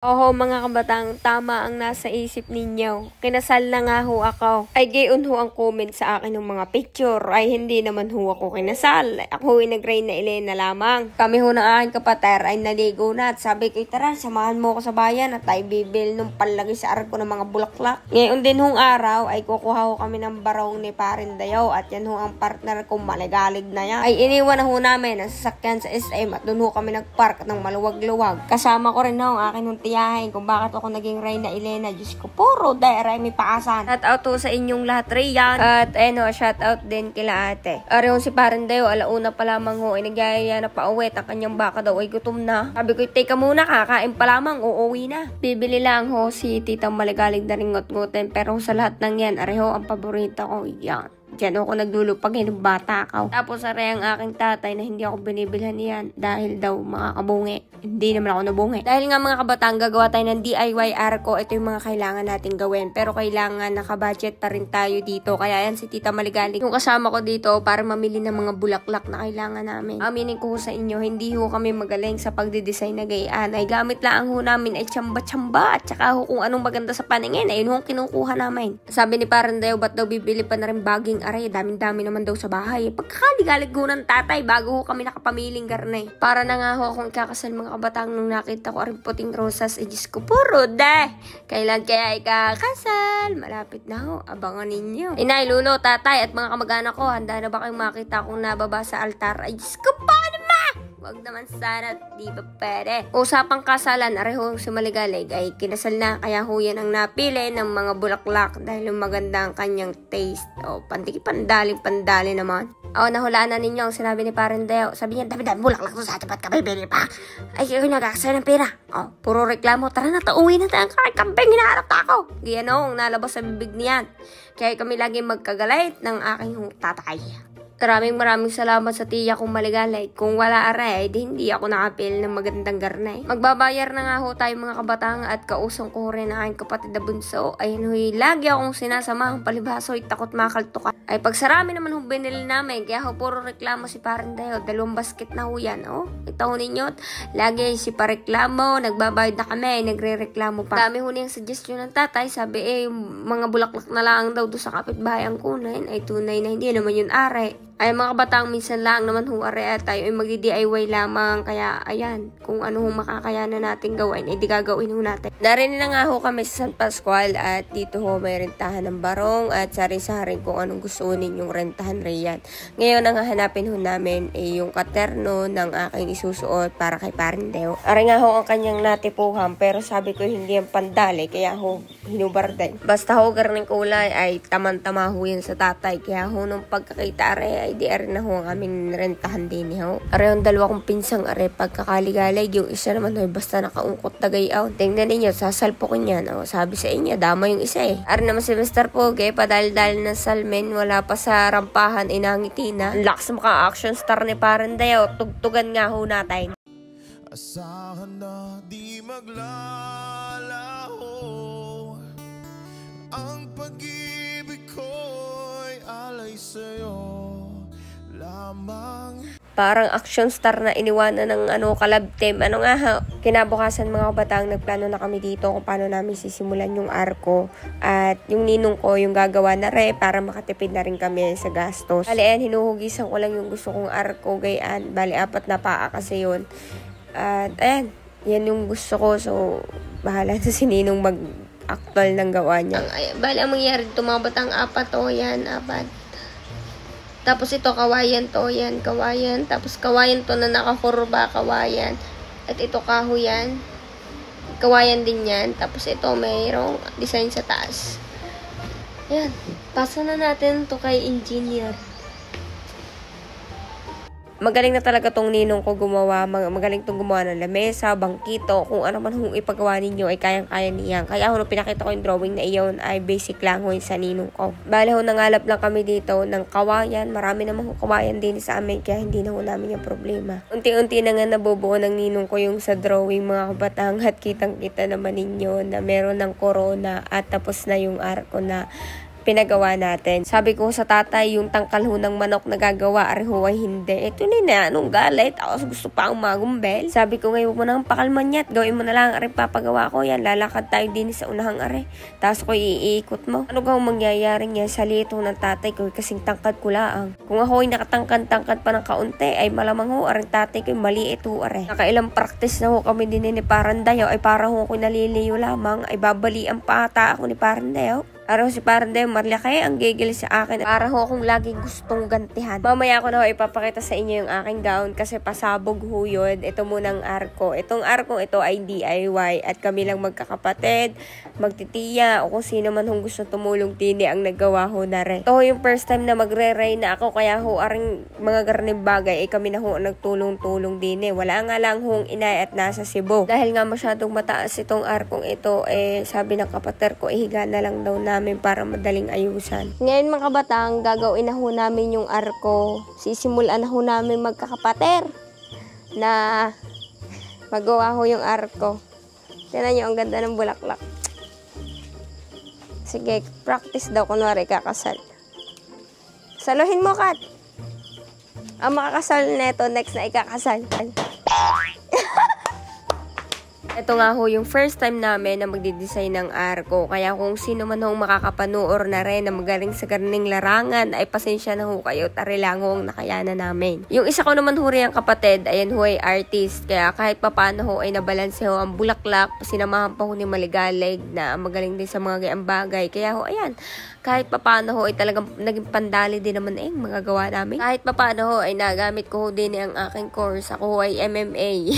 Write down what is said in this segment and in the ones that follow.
Oho mga kabatang, tama ang nasa isip ninyo. Kinasal na nga ho ako. Ay gayon ho ang comment sa akin ng mga picture. Ay hindi naman ho ako kinasal. Ako ay nag-Reyna Elena lamang. Kami ho ng aking kapater ay naligo na at sabi ko, tara samahan mo ako sa bayan at ay bibil nung palagi sa arko ng mga bulaklak. Ngayon din hong araw ay kukuha ho kami ng barong ni Parindayo at yan ho ang partner kong maligalig na yan. Ay iniwan na ho namin ang sasakyan sa SM at doon ho kami nagpark ng maluwag-luwag. Kasama ko rin ho ang aking tiyahin kung bakit ako naging Reyna Elena. Diyos ko, puro dahil may paasan. Shout out to sa inyong lahat, Riyan. At shout out din kila ate. Arehon si Parindayo, alauna pa lamang ho, ay nagyayaya na pauwi. Ang kanyang baka daw ay gutom na. Sabi ko, teka muna, kakain pa lamang, uuwi na. Bibili lang ho si titang maligalig na ringot-ngoten. Pero sa lahat ng yan, areho ang paborito ko, yan. Diyan ako naglulupag ng bata ako. Tapos aray ang aking tatay na hindi ako binibilhan niyan dahil daw mga kabungi. Hindi naman ako nabungi. Dahil nga mga kabataan, gagawa tayo ng DIY arko. Ito yung mga kailangan natin gawin. Pero kailangan nakabudget pa rin tayo dito. Kaya yan si Tita Maligalig yung kasama ko dito para mamili ng mga bulaklak na kailangan namin. Aminin ko sa inyo, hindi ho kami magaling sa pagdidesign na gayaan. Ay gamit lang ho namin ay tsamba-tsamba. At saka ho kung anong maganda sa paningin. Ayun ho ang kinukuha namin. Sabi ni Parindayo, ba't daw bibili pa na rin baging aray, daming-dami naman daw sa bahay. Pagkakaligalig ho ng tatay bago ho kami nakapamiling garnay. Para na nga ho akong ikakasal mga kabatang nung nakita ko aring puting rosas. Diyos ko, puro deh! Kailan kaya ikakasal? Malapit na ho. Abangan ninyo. Inay, lulo, tatay at mga kamag-anak ko, handa na ba kayong makita kung nababa sa altar? Ay, Diyos ko, paano ma? Wag naman sana, di ba pwede? Usapang kasalan, areho si Maligalig ay kinasal na, kaya ho yan ang napili ng mga bulaklak dahil maganda ang kanyang taste. O, pandali naman. O, nahulaan na ninyo ang sinabi ni Parindayo. Sabi niya, dami-dami bulaklak to sa atin, ba't ka bibili pa? Ay, kayo nagkakasal ng pera. O, puro reklamo, tara na, uwi na tayo, kambing, hinahanap na ako. Ganyan o, nalabas sa bibig niyan. Kaya kami lagi magkagalit ng aking tatay. Maraming salamat sa tiya kong Maligalig. Kung wala aray, di hindi ako nakapil ng magandang garnay. Magbabayar na nga ho tayo mga kabatang at kausong ko rin ang aking kapatid na bunso. Ayun huy, lagi akong sinasamahang palibasoy, takot makaltukan. Ay pagsarami naman ho binili namin, kaya ho puro reklamo si Parindayo. 2 basket na ho yan, oh. Ito ho ninyo, lagi si pareklamo, nagbabayad na kami, nagre-reklamo pa. Dami ho niyang suggestion ng tatay, sabi mga bulaklak na lang daw doon sa kapitbahay ang kunin. Ay tunay na hindi naman yun aray. Ay mga kabatang, minsan lang naman ho are tayo ay mag-DIY lamang. Kaya ayan, kung ano ho makakayanan natin gawin, di gagawin ho natin. Narinig na nga ho kami sa San Pascual at dito ho may rentahan ng barong at sari-saring kung anong gusto ninyong rentahan riyan. Ngayon ang hahanapin ho namin ay yung katerno ng aking isusuot para kay Parindayo. Ari nga ho ang kanyang natipuhan pero sabi ko hindi ang pandali kaya ho hinubar din. Basta ho garning kulay ay tamang-tama ho yan sa tatay. Kaya ho nung pagkakita are ay di na ho ang aming rentahan din ho. Are ang dalawa kong pinsang are pagkakaligalig. Yung isa naman ho basta nakaungkot na gayaw. Tingnan ninyo, sasalpukin yan. O, sabi sa inyo, dama yung isa Are naman si Mr. Poge, padal-dal ng salmen, wala pa sa rampahan, inangiti na. Lakas maka action star ni Parindayo. Tugtugan nga ho natin. Asahan na di maglalaho ang pag-ibig ko'y alay sa'yo lamang. Parang action star na iniwanan ng collab team. Ano nga ha? Kinabukasan mga kabatang, nagplano na kami dito kung paano namin sisimulan yung arko. At yung ninong ko yung gagawa na para makatipid na rin kami sa gastos. Bali, hinuhugisan ko lang yung gusto kong arko gayaan. Bali, 4 na paa kasi yun. At ayan, yan yung gusto ko. So, bahala na si ninong mag-actual ng gawa niya. Bali, ang mangyayari dito mga batang 4 to, yan, 4. Tapos ito, kawayan to, yan, kawayan. Tapos kawayan to na nakakurba, kawayan. At ito kahoyan. Kawayan din yan. Tapos ito, mayroong design sa taas. Yan. Pasa na natin to kay engineer. Magaling na talaga tong ninong ko gumawa. Magaling tong gumawa ng lamesa, bangkito, kung ano man hong ipagawa ninyo ay kayang-kaya niyan. Kaya ho, pinakita ko yung drawing na iyon ay basic lang ho sa ninong ko. Bale ho, nangalap lang kami dito ng kawayan. Marami namang kawayan din sa amin kaya hindi na ho namin yung problema. Unti-unti na nga nabubuo ng ninong ko yung sa drawing mga kabatang at kitang-kita naman ninyo na meron ng corona at tapos na yung arko na pinagawa natin. Sabi ko sa tatay, yung tangkal ho ng manok na gagawa, ariho ay hindi. Ito na, anong galit? Ako gusto pa ang magumbel. Sabi ko, ngayon mo nang pakalman niya at gawin mo na lang ang papagawa ko. Yan, lalakad tayo din sa unahang are. Tapos ko iikot mo. Ano gawang mangyayari niya sa lito ng tatay ko kasing tangkad ko laang. Kung ako ay nakatangkad-tangkad pa ng kaunti, ay malamang ho, aring tatay ko maliit ho are. Nakailang practice na ho kami din ni Parandayo, ay para ho ko naliliyo lamang, ay babalian pa ata ako ni Parandayo. Araw si Parandayo marlaki ang gigil sa akin. Para ho akong laging gustong gantihan. Mamaya ko na ho ipapakita sa inyo yung aking gown kasi pasabog ho yun. Ito munang arko. Itong arko ito ay DIY at kami lang magkakapatid, magtitiya o kung sino man hong gusto tumulong tini ang naggawa ho na rin. Ito ho yung first time na magre-ray na ako kaya ho aring mga garnib bagay ay kami na ho nagtulong-tulong din eh. Wala nga lang hong inay at nasa Cebu. Dahil nga masyadong mataas itong arkong ito sabi ng kapatid ko higa na lang daw namin para madaling ayusan. Ngayon mga kabatang, gagawin na ho namin yung arko. Sisimulan na ho namin magkakapater na magawa ho yung arko. Tignan nyo, ang ganda ng bulaklak. Sige, practice daw kunwari kakasal. Saluhin mo, Kat. Ang makakasal neto next na ikakasal. Ito nga ho yung first time namin na magdidesign ng arko. Kaya kung sino man hong makakapanoor na rin na magaling sa garning larangan, ay pasensya na ho kayo. Tari lang ho ang nakayanan namin. Yung isa ko naman ho rin ang kapatid, ayan ho ay artist. Kaya kahit papano ho ay nabalanse ho ang bulaklak. Sinamahan pa ho ni Maligalig na magaling din sa mga gayang bagay. Kaya ho, ayan, kahit papano ho ay talagang naging pandali din naman mga gawa namin. Kahit papano ho ay nagamit ko ho din ang aking course. Ako ho ay MMA.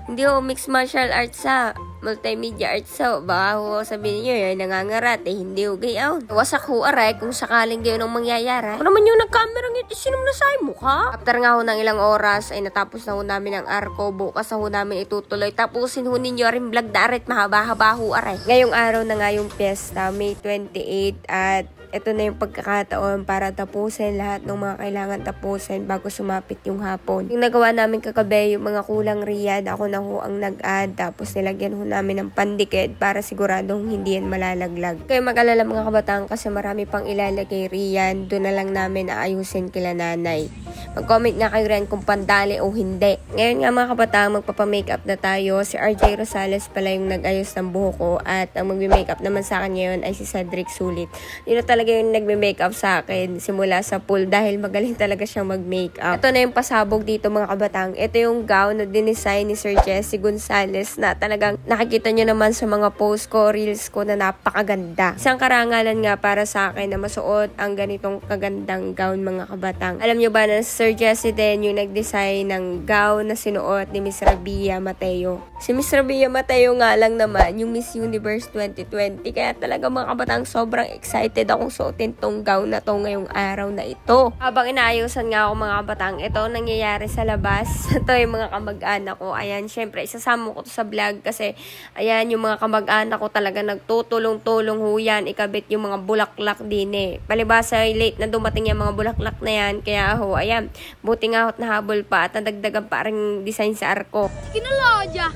Hindi ho mixed martial arts sa multimedia arts sa baka ho sabihin niyo yun nangangarat hindi ho gayaw. Wasak ho aray kung sakaling gayon ang mangyayari. Ano naman yung nagkamera ngayon sinong nasay mo ka? After nga ho ng ilang oras ay natapos na ho namin ang arko. Bukas na ho namin itutuloy. Tapusin ho ninyo rin vlog na arit mahaba-haba ho aray. Ngayong araw na nga yung piyesta May 28 at ito na yung pagkakataon para tapusin lahat ng mga kailangan tapusin bago sumapit yung hapon. Yung nagawa namin kagabi, yung mga kulang riyan, ako na ho ang nag-add. Tapos nilagyan ho namin ng pandikit para siguradong hindi yan malalaglag. Kaya mag-alala mga kabataan kasi marami pang ilalagay riyan. Doon na lang namin aayusin kila nanay. Mag-comment nga kayo rin kung pandali o hindi. Ngayon nga mga kabataan, magpapamakeup na tayo. Si RJ Rosales pala yung nag-ayos ng buhok ko at ang magme-makeup naman sa akin ngayon ay si Cedric Sulit. Yun na talaga yung nagme-makeup sa akin simula sa pool dahil magaling talaga siyang mag-makeup. Ito na yung pasabog dito mga kabatang. Ito yung gown na dinesign ni Sir Jesse Gonzales na talagang nakikita nyo naman sa mga post ko, reels ko na napakaganda. Isang karangalan nga para sa akin na masuot ang ganitong kagandang gown mga kabatang. Alam nyo ba na Sir Jesse din yung nag-design ng gown na sinuot ni Miss Rabia Mateo. Si Miss Rabia Mateo nga lang naman yung Miss Universe 2020 kaya talaga mga kabatang sobrang excited akong suotin tong gown na to ngayong araw na ito. Habang inaayusan nga ako mga kabatang, ito nangyayari sa labas. Ito yung mga kamag-anak ko. Ayan, syempre isasama ko to sa vlog kasi ayan yung mga kamag-anak ko talaga nagtutulong-tulong ho yan. Ikabit yung mga bulaklak din Palibasa late na dumating yung mga bulaklak na yan. Kaya ho, ayan, buti nga ho't nahabol pa at nadagdagan pa ring design sa arko. Kinalaja.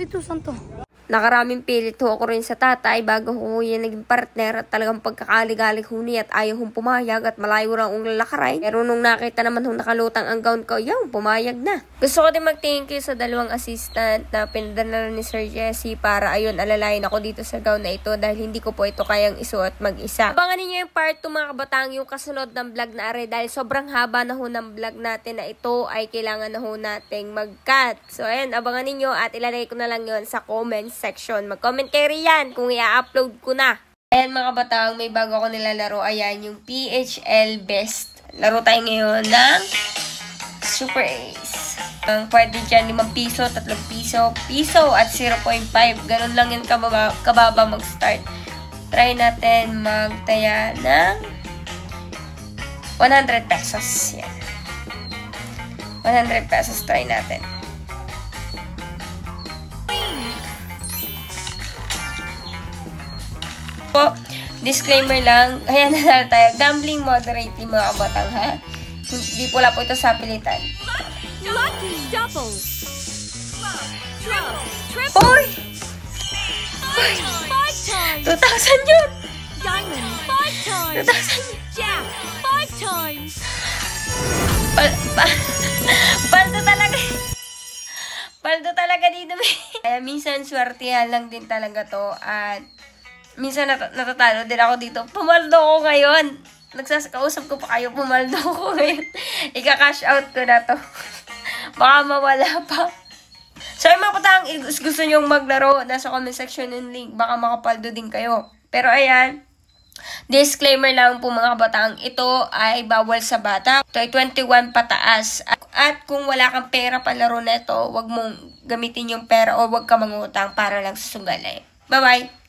Ito santo. Nakaraming pilit ho ako rin sa tatay bago ho yan naging partner at talagang pagkakaligalig ho niya at ayaw hong pumayag at malayo lang ang lalakaray. Pero nung nakita naman hong nakalutang ang gown ko, yaw, pumayag na. Gusto ko din mag-thank you sa dalawang assistant na pinadala ni Sir Jesse para ayun, alalayan ako dito sa gown na ito dahil hindi ko po ito kayang isuot mag-isa. Abangan niyo yung part 2 mga kabatang, yung kasunod ng vlog na are dahil sobrang haba na ho ng vlog natin na ito ay kailangan na ho nating mag-cut. So ayun, abangan niyo at ilalagay ko na lang yun sa comments section. Mag-comment kayo riyan kung i-upload ko na. Ayan mga batang, may bago ako nilalaro. Ayan, yung PHL Best. Laro tayo ngayon ng Super Ace. Ang pwede dyan 5 piso, 3 piso at 0.5. Ganun lang yun kababa mag-start. Try natin magtaya ng 100 pesos. Yan. 100 pesos try natin. Po, disclaimer lang, ayan na tayo, gambling moderate mga kabatang ha. Hindi pula po ito sa pilitan. Lucky double. Hoy! 5 times. 2,000 yun! Diamond. times. Jack 5 times. Paldo talaga. Paldo talaga dito. Kaya minsan swertihan lang din talaga to. At minsan natatalo din ako dito. Pumaldo ko ngayon. Kausap ko pa kayo, pumaldo ko ngayon. Ika-cash out ko na to. Baka mawala pa. So, yung mga patang, gusto nyong maglaro, nasa comment section yung link. Baka makapaldo din kayo. Pero ayan, disclaimer lang po mga batang, ito ay bawal sa bata. Ito ay 21 pataas. At kung wala kang pera palaro na ito, wag mong gamitin yung pera o wag ka mangutang para lang sa sugalay. Bye-bye!